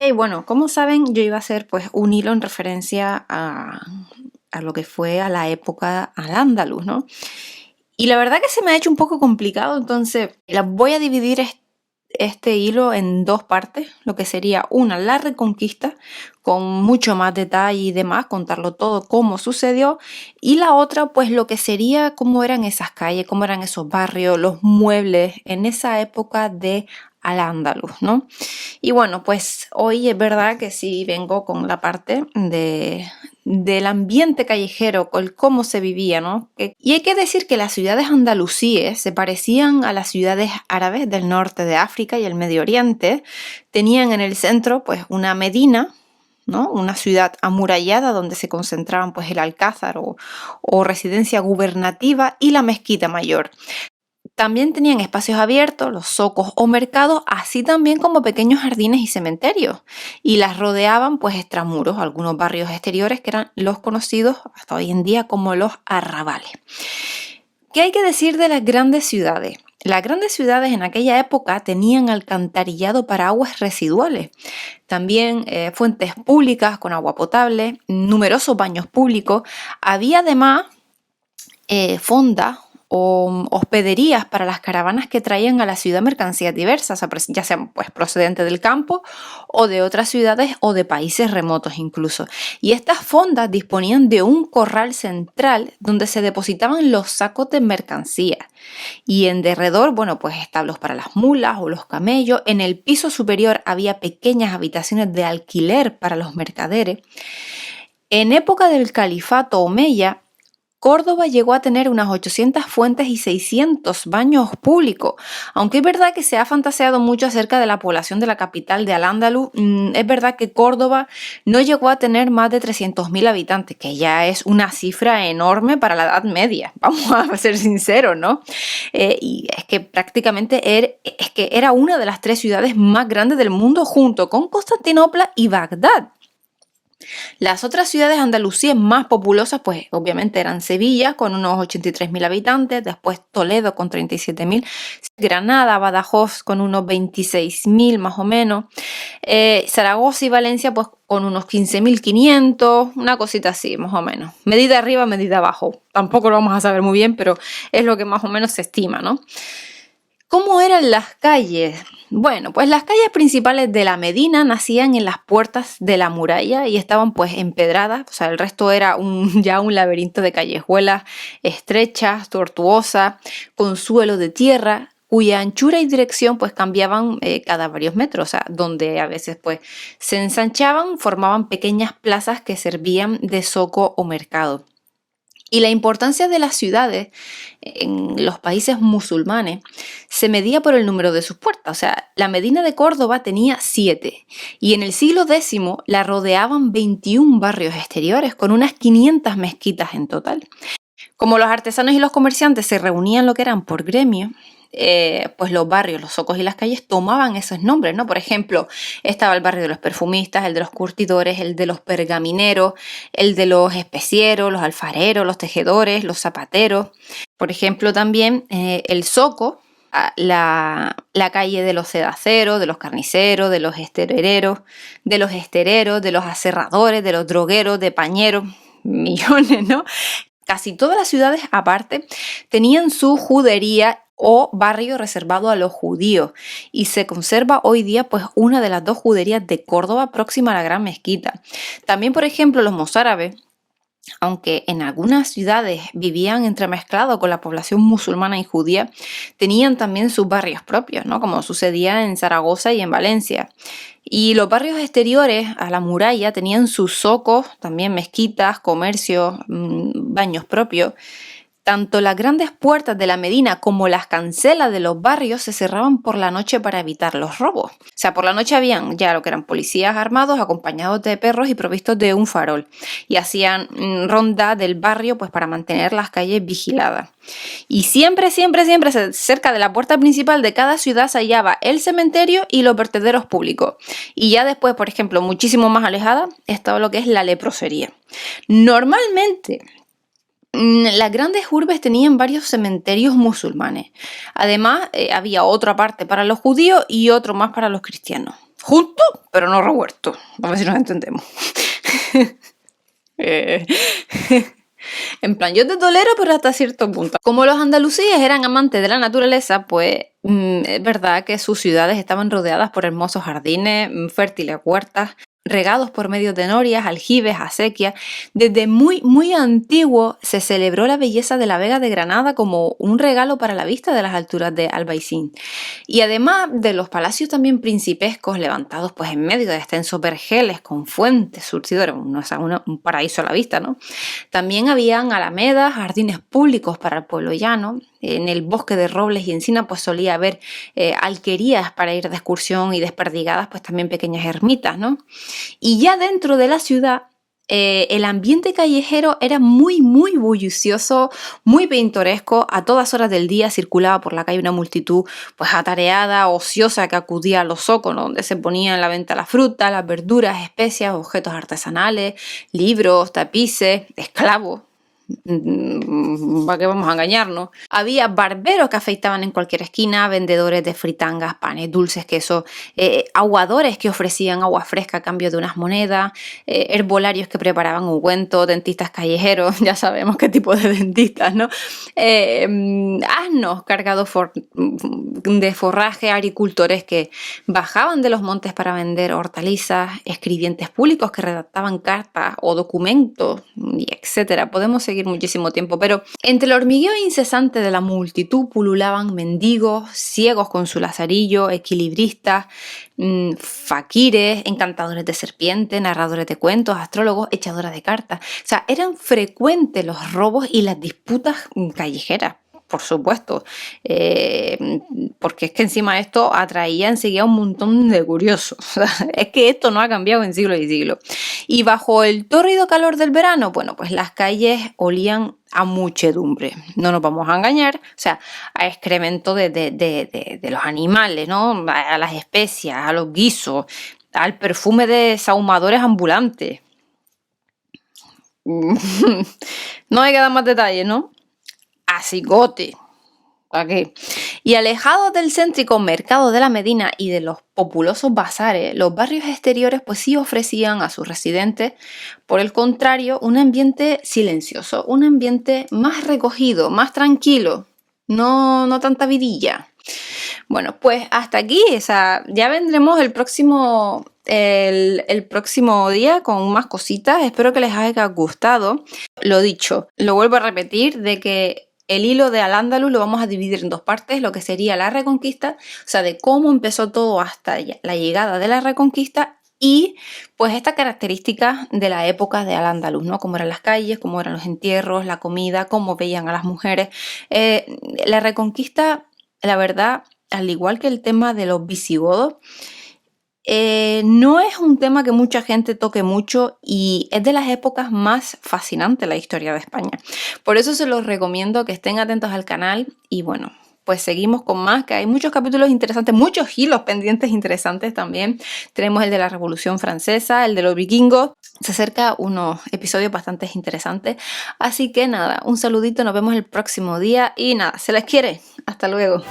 Y bueno, como saben, yo iba a hacer pues un hilo en referencia a lo que fue a la época al-Ándalus, ¿no? Y la verdad que se me ha hecho un poco complicado, entonces voy a dividir este hilo en dos partes, lo que sería una, la Reconquista, con mucho más detalle y demás, contarlo todo, cómo sucedió, y la otra, pues lo que sería cómo eran esas calles, cómo eran esos barrios, los muebles en esa época de al-Ándalus, ¿no? Y bueno, pues hoy es verdad que sí vengo con la parte del ambiente callejero, con cómo se vivía, ¿no? Y hay que decir que las ciudades andalusíes se parecían a las ciudades árabes del norte de África y el Medio Oriente. Tenían en el centro pues una medina, ¿no? Una ciudad amurallada donde se concentraban pues el alcázar o residencia gubernativa y la mezquita mayor. También tenían espacios abiertos, los zocos o mercados, así también como pequeños jardines y cementerios. Y las rodeaban pues extramuros, algunos barrios exteriores que eran los conocidos hasta hoy en día como los arrabales. ¿Qué hay que decir de las grandes ciudades? Las grandes ciudades en aquella época tenían alcantarillado para aguas residuales, también fuentes públicas con agua potable, numerosos baños públicos. Había además fondas o hospederías para las caravanas que traían a la ciudad mercancías diversas, ya sean pues procedentes del campo o de otras ciudades o de países remotos incluso. Y estas fondas disponían de un corral central donde se depositaban los sacos de mercancía. Y en derredor, bueno, pues establos para las mulas o los camellos. En el piso superior había pequeñas habitaciones de alquiler para los mercaderes. En época del califato omeya, Córdoba llegó a tener unas 800 fuentes y 600 baños públicos. Aunque es verdad que se ha fantaseado mucho acerca de la población de la capital de Al-Ándalus, es verdad que Córdoba no llegó a tener más de 300.000 habitantes, que ya es una cifra enorme para la Edad Media, vamos a ser sinceros, ¿no? Y es que prácticamente era una de las 3 ciudades más grandes del mundo junto con Constantinopla y Bagdad. Las otras ciudades andalusíes más populosas, pues obviamente eran Sevilla con unos 83.000 habitantes, después Toledo con 37.000, Granada, Badajoz con unos 26.000 más o menos, Zaragoza y Valencia pues con unos 15.500, una cosita así más o menos. Medida arriba, medida abajo. Tampoco lo vamos a saber muy bien, pero es lo que más o menos se estima, ¿no? ¿Cómo eran las calles? Bueno, pues las calles principales de la Medina nacían en las puertas de la muralla y estaban pues empedradas, o sea, el resto era ya un laberinto de callejuelas estrechas, tortuosas, con suelo de tierra, cuya anchura y dirección pues cambiaban cada varios metros, o sea, donde a veces pues se ensanchaban, formaban pequeñas plazas que servían de zoco o mercado. Y la importancia de las ciudades en los países musulmanes se medía por el número de sus puertas. O sea, la Medina de Córdoba tenía 7 y en el siglo X la rodeaban 21 barrios exteriores con unas 500 mezquitas en total. Como los artesanos y los comerciantes se reunían lo que eran por gremio, pues los barrios, los zocos y las calles tomaban esos nombres, ¿no? Por ejemplo, estaba el barrio de los perfumistas, el de los curtidores, el de los pergamineros, el de los especieros, los alfareros, los tejedores, los zapateros. Por ejemplo, también el zoco, la calle de los cedaceros, de los carniceros, de los estereros, de los aserradores, de los drogueros, de pañeros, millones, ¿no? Casi todas las ciudades, aparte, tenían su judería o barrio reservado a los judíos y se conserva hoy día pues una de las 2 juderías de Córdoba próxima a la Gran Mezquita. También, por ejemplo, los mozárabes, aunque en algunas ciudades vivían entremezclados con la población musulmana y judía, tenían también sus barrios propios, ¿no? Como sucedía en Zaragoza y en Valencia. Y los barrios exteriores a la muralla tenían sus zocos, también mezquitas, comercios, baños propios. Tanto las grandes puertas de la Medina como las cancelas de los barrios se cerraban por la noche para evitar los robos. O sea, por la noche habían ya lo que eran policías armados acompañados de perros y provistos de un farol. Y hacían ronda del barrio pues para mantener las calles vigiladas. Y siempre cerca de la puerta principal de cada ciudad se hallaba el cementerio y los vertederos públicos. Y ya después, por ejemplo, muchísimo más alejada, estaba lo que es la leprosería. Normalmente, las grandes urbes tenían varios cementerios musulmanes. Además, había otra parte para los judíos y otro más para los cristianos. juntos, pero no revueltos. A ver si nos entendemos. Eh, En plan, yo te tolero, pero hasta cierto punto. Como los andalusíes eran amantes de la naturaleza, pues es verdad que sus ciudades estaban rodeadas por hermosos jardines, fértiles huertas, regados por medio de norias, aljibes, acequias. Desde muy, muy antiguo se celebró la belleza de la Vega de Granada como un regalo para la vista de las alturas de Albaicín. Y además de los palacios también principescos levantados pues en medio de extensos vergeles con fuentes surtidoras, un paraíso a la vista, ¿no? También habían alamedas, jardines públicos para el pueblo llano. En el bosque de robles y encina pues solía haber alquerías para ir de excursión y desperdigadas pues también pequeñas ermitas, ¿no? Y ya dentro de la ciudad el ambiente callejero era muy, muy bullicioso, muy pintoresco. A todas horas del día circulaba por la calle una multitud pues atareada, ociosa, que acudía a los zocos, ¿no? Donde se ponían en la venta la fruta, las verduras, especias, objetos artesanales, libros, tapices, esclavos. ¿Para qué vamos a engañarnos? Había barberos que afeitaban en cualquier esquina, vendedores de fritangas, panes, dulces, queso, aguadores que ofrecían agua fresca a cambio de unas monedas, herbolarios que preparaban ungüentos, dentistas callejeros, ya sabemos qué tipo de dentistas, ¿no? Asnos cargados de forraje, agricultores que bajaban de los montes para vender hortalizas, escribientes públicos que redactaban cartas o documentos, y etcétera. Podemos seguir muchísimo tiempo, pero entre el hormigueo incesante de la multitud pululaban mendigos, ciegos con su lazarillo, equilibristas, faquires, encantadores de serpientes, narradores de cuentos, astrólogos, echadoras de cartas. O sea, eran frecuentes los robos y las disputas callejeras. Por supuesto, porque es que encima de esto atraía enseguida un montón de curiosos. Es que esto no ha cambiado en siglos y siglos. Y bajo el tórrido calor del verano, bueno, pues las calles olían a muchedumbre. No nos vamos a engañar, o sea, a excremento de los animales, ¿no? A las especias, a los guisos, al perfume de sahumadores ambulantes. No hay que dar más detalles, ¿no? A cigote. Okay. Y alejados del céntrico mercado de la Medina y de los populosos bazares, los barrios exteriores pues sí ofrecían a sus residentes, por el contrario, un ambiente silencioso, un ambiente más recogido, más tranquilo, no tanta vidilla. Bueno, pues hasta aquí, o sea, ya vendremos el próximo día con más cositas. Espero que les haya gustado. Lo dicho, lo vuelvo a repetir, de que el hilo de Al-Ándalus lo vamos a dividir en dos partes, lo que sería la Reconquista, o sea, de cómo empezó todo hasta la llegada de la Reconquista y pues estas características de la época de Al-Ándalus, ¿no? Cómo eran las calles, cómo eran los entierros, la comida, cómo veían a las mujeres. La Reconquista, la verdad, al igual que el tema de los visigodos, no es un tema que mucha gente toque mucho y es de las épocas más fascinantes de la historia de España. Por eso se los recomiendo que estén atentos al canal y bueno, pues seguimos con más, que hay muchos capítulos interesantes, muchos hilos pendientes interesantes también. Tenemos el de la Revolución Francesa, el de los vikingos. Se acerca unos episodios bastante interesantes. Así que nada, un saludito, nos vemos el próximo día y nada, se les quiere. Hasta luego.